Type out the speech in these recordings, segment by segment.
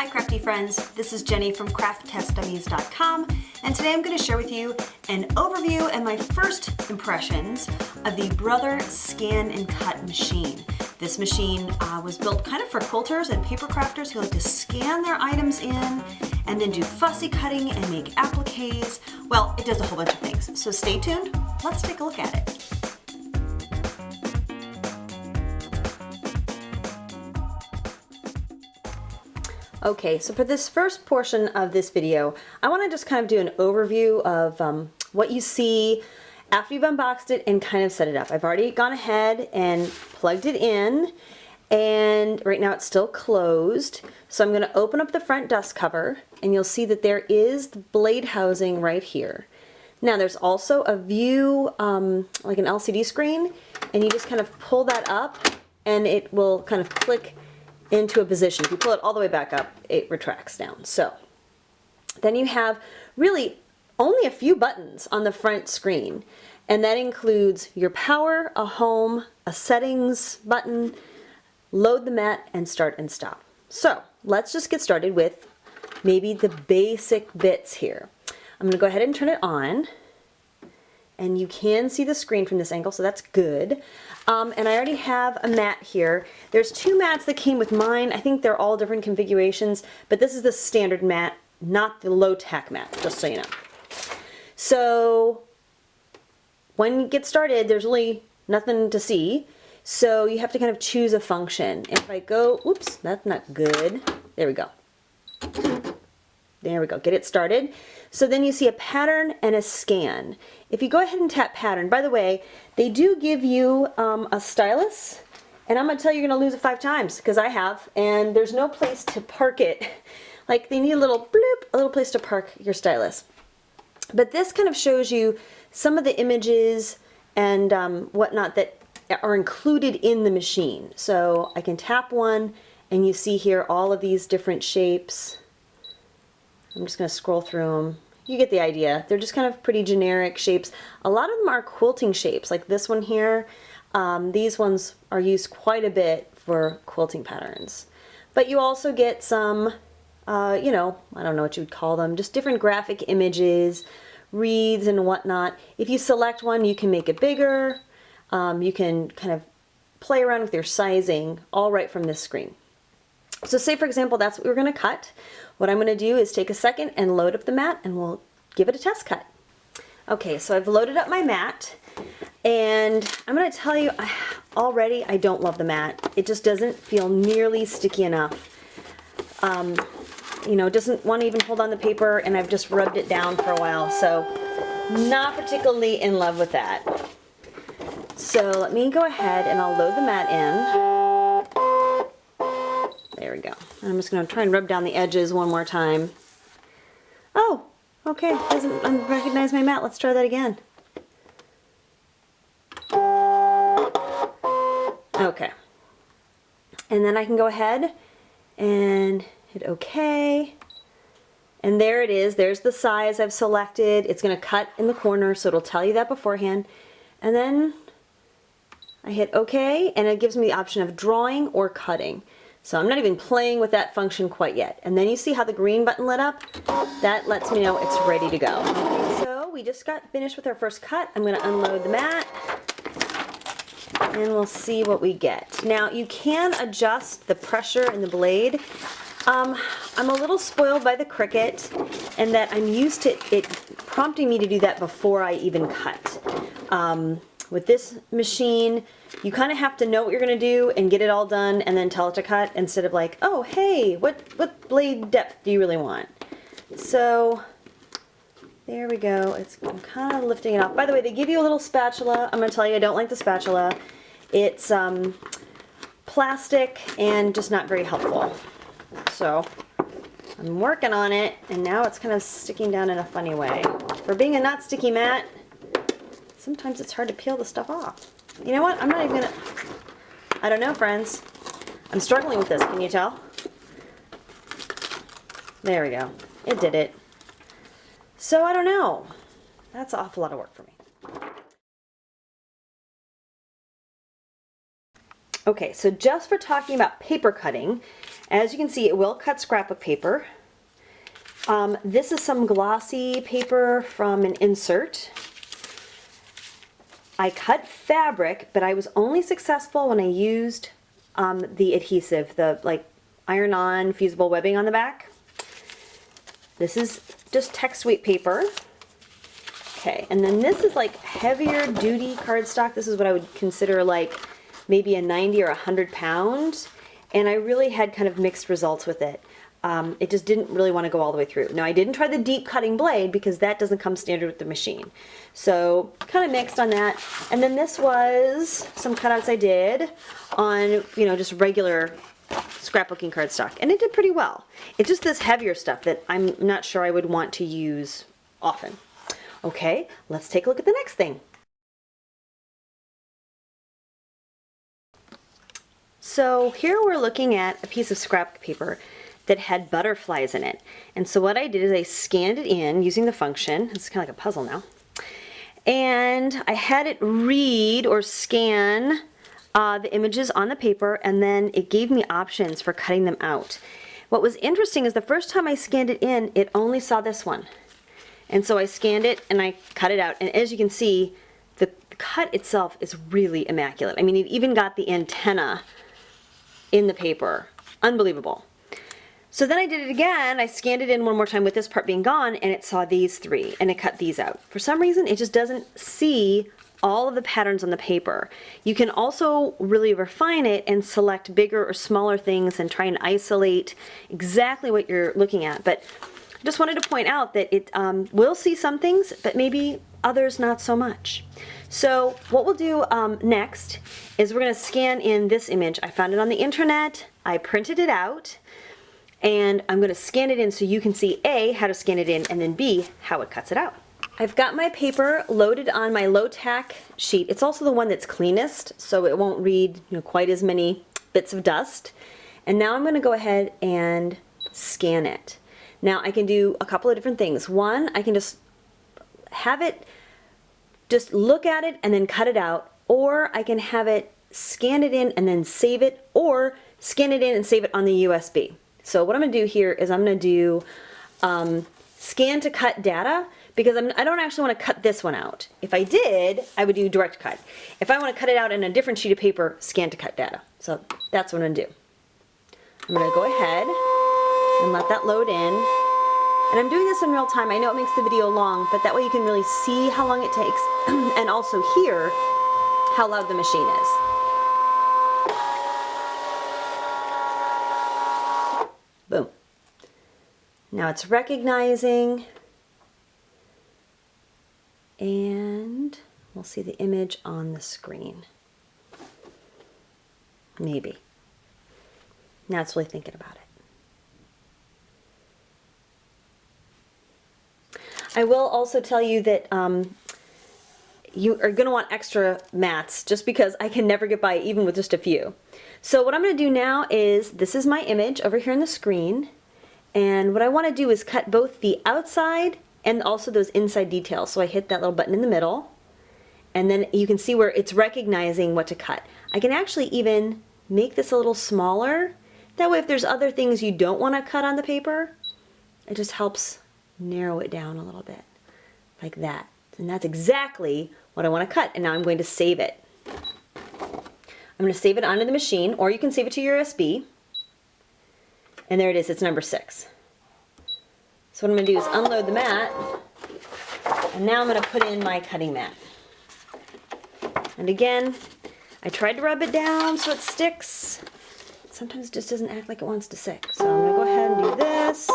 Hi crafty friends, this is Jenny from crafttestdummies.com, and today I'm going to share with you an overview and my first impressions of the Brother Scan and Cut machine. This machine was built kind of for quilters and paper crafters who like to scan their items in and then do fussy cutting and make appliques. Well, it does a whole bunch of things, so stay tuned. Let's take a look at it. Okay, so for this first portion of this video, I want to just kind of do an overview of what you see after you've unboxed it and kind of set it up. I've already gone ahead and plugged it in, and right now it's still closed. So I'm going to open up the front dust cover, and you'll see that there is the blade housing right here. Now there's also a view, like an LCD screen, and you just kind of pull that up, and it will kind of click into a position. If you pull it all the way back up, it retracts down. So then you have really only a few buttons on the front screen, and that includes your power, a home, a settings button, load the mat, and start and stop. So let's just get started with maybe the basic bits here. I'm going to go ahead and turn it on, and you can see the screen from this angle, so that's good. And I already have a mat here. There's two mats that came with mine. I think they're all different configurations, but this is the standard mat, not the low-tack mat, just so you know. So when you get started, there's really nothing to see, so you have to kind of choose a function. If I go, oops, that's not good. There we go. There we go, get it started. So then you see a pattern and a scan. If you go ahead and tap pattern, by the way, they do give you a stylus, and I'm gonna tell you you're gonna lose it 5 times, because I have, and there's no place to park it. Like they need a little bloop, a little place to park your stylus. But this kind of shows you some of the images and whatnot that are included in the machine. So I can tap one, and you see here all of these different shapes. I'm just going to scroll through them. You get the idea. They're just kind of pretty generic shapes. A lot of them are quilting shapes, like this one here. These ones are used quite a bit for quilting patterns. But you also get some, you know, I don't know what you would call them, just different graphic images, wreaths and whatnot. If you select one, you can make it bigger. You can kind of play around with your sizing, all right from this screen. So say, for example, that's what we're going to cut. What I'm going to do is take a second and load up the mat, and we'll give it a test cut. Okay, so I've loaded up my mat, and I'm going to tell you, already I don't love the mat. It just doesn't feel nearly sticky enough. You know, it doesn't want to even hold on the paper, and I've just rubbed it down for a while, so not particularly in love with that. So let me go ahead and I'll load the mat in. There we go. I'm just going to try and rub down the edges one more time. Oh, okay. Doesn't recognize my mat. Let's try that again. Okay. And then I can go ahead and hit OK. And there it is. There's the size I've selected. It's going to cut in the corner, so it'll tell you that beforehand. And then I hit OK, and it gives me the option of drawing or cutting. So I'm not even playing with that function quite yet. And then you see how the green button lit up? That lets me know it's ready to go. So we just got finished with our first cut. I'm going to unload the mat, and we'll see what we get. Now you can adjust the pressure in the blade. I'm a little spoiled by the Cricut, and that I'm used to it prompting me to do that before I even cut. With this machine, you kind of have to know what you're going to do and get it all done and then tell it to cut, instead of like, oh hey, what blade depth do you really want? So there we go. I'm kind of lifting it off. By the way, they give you a little spatula. I'm going to tell you I don't like the spatula. It's plastic and just not very helpful. So I'm working on it, and now it's kind of sticking down in a funny way. For being a not sticky mat, sometimes it's hard to peel the stuff off. You know what? I'm not even gonna, I don't know, friends. I'm struggling with this, can you tell? There we go. It did it. So I don't know. That's an awful lot of work for me. Okay, so just for talking about paper cutting As you can see, it will cut scrapbook paper. This is some glossy paper from an insert. I cut fabric, but I was only successful when I used the adhesive, the like iron-on fusible webbing on the back. This is just text weight paper. Okay, and then this is like heavier duty cardstock. This is what I would consider like maybe a 90 or 100 pound. And I really had kind of mixed results with it. It just didn't really want to go all the way through. Now I didn't try the deep cutting blade because that doesn't come standard with the machine. So kind of mixed on that. And then this was some cutouts I did on, you know, just regular scrapbooking cardstock. And it did pretty well. It's just this heavier stuff that I'm not sure I would want to use often. Okay, let's take a look at the next thing. So here we're looking at a piece of scrap paper that had butterflies in it. And so what I did is I scanned it in using the function. It's kind of like a puzzle now. And I had it read or scan the images on the paper, and then it gave me options for cutting them out. What was interesting is the first time I scanned it in, it only saw this one. And so I scanned it and I cut it out. And as you can see, the cut itself is really immaculate. I mean, it even got the antenna in the paper. Unbelievable. So then I did it again. I scanned it in one more time with this part being gone, and it saw these three, and it cut these out. For some reason, it just doesn't see all of the patterns on the paper. You can also really refine it and select bigger or smaller things and try and isolate exactly what you're looking at. But I just wanted to point out that it will see some things, but maybe others not so much. So what we'll do next is we're going to scan in this image. I found it on the internet. I printed it out. And I'm going to scan it in so you can see A, how to scan it in, and then B, how it cuts it out. I've got my paper loaded on my low tack sheet. It's also the one that's cleanest, so it won't read, you know, quite as many bits of dust. And now I'm going to go ahead and scan it. Now I can do a couple of different things. One, I can just have it, just look at it and then cut it out, or I can have it scan it in and then save it, or scan it in and save it on the USB. So what I'm going to do here is I'm going to do scan to cut data, because I don't actually want to cut this one out. If I did, I would do direct cut. If I want to cut it out in a different sheet of paper, scan to cut data. So that's what I'm going to do. I'm going to go ahead and let that load in. And I'm doing this in real time. I know it makes the video long, but that way you can really see how long it takes and also hear how loud the machine is. Boom. Now it's recognizing, and we'll see the image on the screen. Maybe. Now it's really thinking about it. I will also tell you that you are going to want extra mats, just because I can never get by even with just a few. So what I'm going to do now is, this is my image over here on the screen, and what I want to do is cut both the outside and also those inside details. So I hit that little button in the middle, and then you can see where it's recognizing what to cut. I can actually even make this a little smaller. That way if there's other things you don't want to cut on the paper, it just helps narrow it down a little bit, like that. And that's exactly what I want to cut, and now I'm going to save it. I'm going to save it onto the machine, or you can save it to your USB. And there it is, it's number 6. So what I'm going to do is unload the mat, and now I'm going to put in my cutting mat. And again, I tried to rub it down so it sticks. Sometimes it just doesn't act like it wants to stick. So I'm going to go ahead and do this.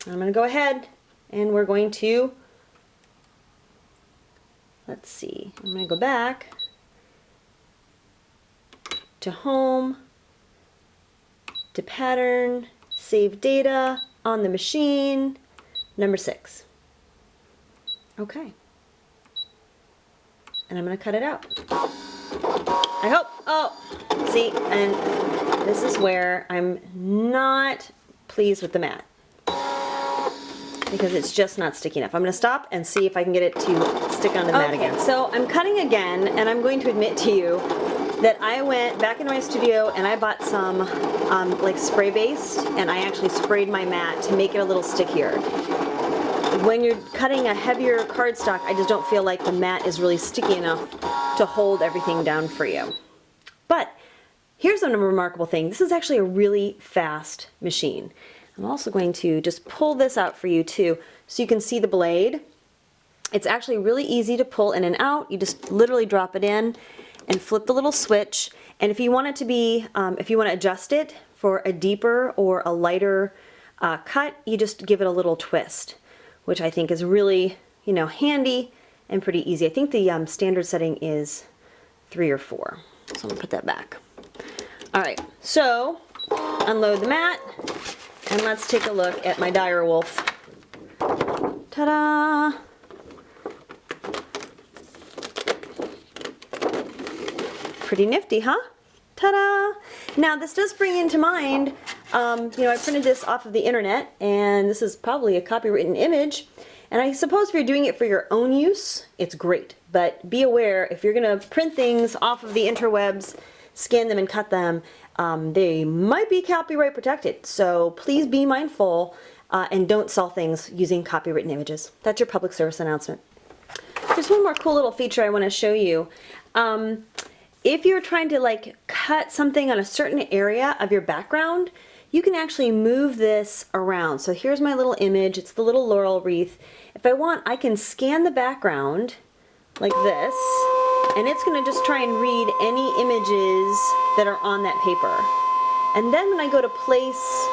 I'm going to go ahead and we're going to, let's see, I'm going to go back to home, to pattern, save data on the machine, number 6. Okay. And I'm going to cut it out. I hope, oh, see, and this is where I'm not pleased with the mat, because it's just not sticky enough. I'm going to stop and see if I can get it to stick onto the mat again. So I'm cutting again, and I'm going to admit to you that I went back into my studio and I bought some like spray based, and I actually sprayed my mat to make it a little stickier. When you're cutting a heavier cardstock, I just don't feel like the mat is really sticky enough to hold everything down for you. But here's a remarkable thing. This is actually a really fast machine. I'm also going to just pull this out for you too, so you can see the blade. It's actually really easy to pull in and out. You just literally drop it in and flip the little switch. And if you want it to be, if you want to adjust it for a deeper or a lighter cut, you just give it a little twist, which I think is really, you know, handy and pretty easy. I think the standard setting is 3 or 4. So I'm gonna put that back. All right, so unload the mat and let's take a look at my Direwolf. Ta-da! Pretty nifty, huh? Ta-da! Now this does bring into mind, you know, I printed this off of the internet, and this is probably a copywritten image, and I suppose if you're doing it for your own use, it's great. But be aware, if you're gonna print things off of the interwebs, scan them and cut them, they might be copyright protected. So please be mindful and don't sell things using copywritten images. That's your public service announcement. There's one more cool little feature I want to show you. If you're trying to like cut something on a certain area of your background, you can actually move this around. So here's my little image. It's the little laurel wreath. If I want, I can scan the background like this, and it's going to just try and read any images that are on that paper. And then when I go to place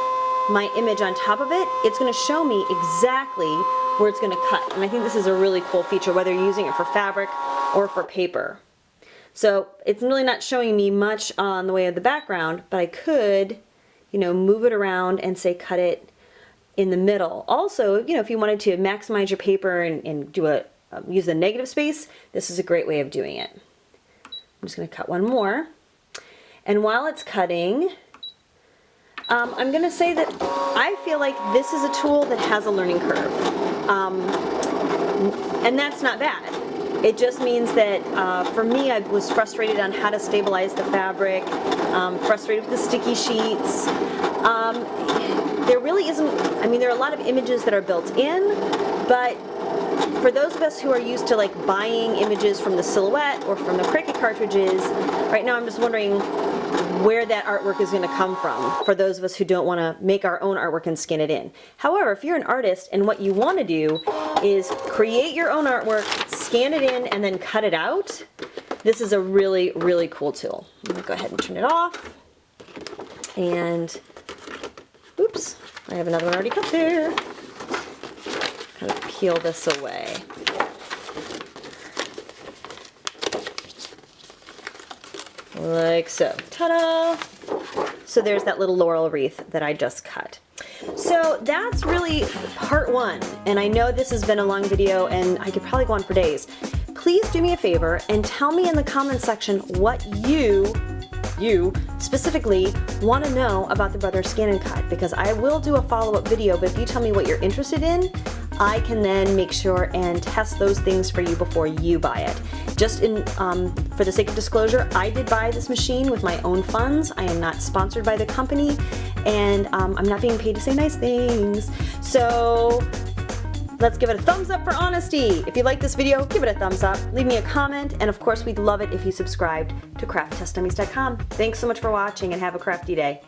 my image on top of it, it's going to show me exactly where it's going to cut. And I think this is a really cool feature, whether you're using it for fabric or for paper. So it's really not showing me much on the way of the background, but I could, you know, move it around and say cut it in the middle. Also, you know, if you wanted to maximize your paper and do a use the negative space, this is a great way of doing it. I'm just going to cut one more. And while it's cutting, I'm going to say that I feel like this is a tool that has a learning curve. And that's not bad. It just means that for me, I was frustrated on how to stabilize the fabric, frustrated with the sticky sheets. There really isn't, I mean, there are a lot of images that are built in, but for those of us who are used to like buying images from the Silhouette or from the Cricut cartridges, right now I'm just wondering where that artwork is going to come from for those of us who don't want to make our own artwork and scan it in. However, if you're an artist and what you want to do is create your own artwork, scan it in, and then cut it out, this is a really, really cool tool. I'm going to go ahead and turn it off. And, oops, I have another one already cut there. Kind of peel this away. Like so. Ta-da! So there's that little laurel wreath that I just cut. So that's really part 1. And I know this has been a long video and I could probably go on for days. Please do me a favor and tell me in the comments section what you specifically want to know about the Brother Scan and Cut, because I will do a follow-up video, but if you tell me what you're interested in, I can then make sure and test those things for you before you buy it. Just in, for the sake of disclosure, I did buy this machine with my own funds. I am not sponsored by the company, and I'm not being paid to say nice things. So let's give it a thumbs up for honesty. If you like this video, give it a thumbs up, leave me a comment, and of course we'd love it if you subscribed to CraftTestDummies.com. Thanks so much for watching and have a crafty day.